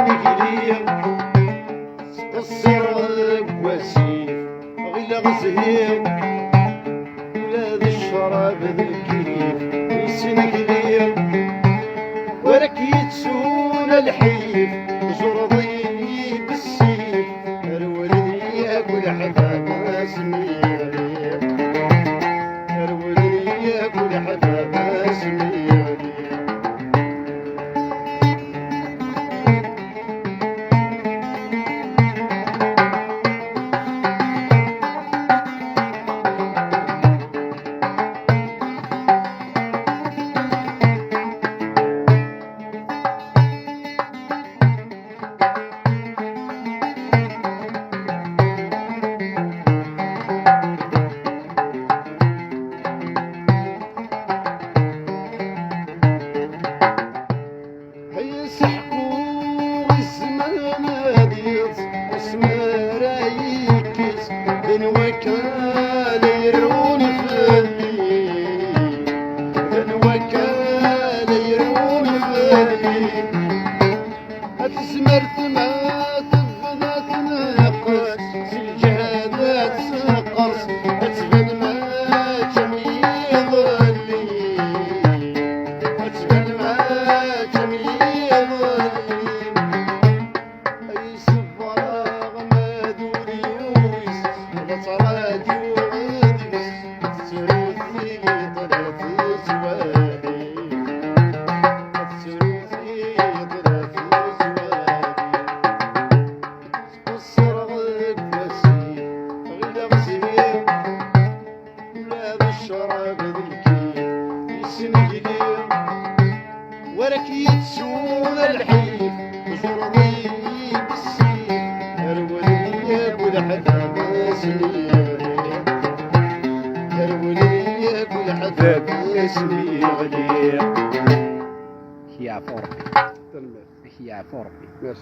يسنك ليا تقصر واسيف غير غزير ولاد الشراب ذا الكيف يسنك ليا وراك يتسون الحيف جرضي بالسيف الولد ياكل حباب سمير الولد ياكل حباب سمير وكان يرون فلي وكان يرون فلي أتسمرت ما تبدا تنقص الجهادات سقص أتبن ما جميل ظلي أتبن ما جميل ظلي أي سفراغ ما دوري ولك يتسون الحيف وجرضي بالسيف الولي ياكل حباب سمير الولي ياكل حباب سمير هي فوربي هي فوربي ماشي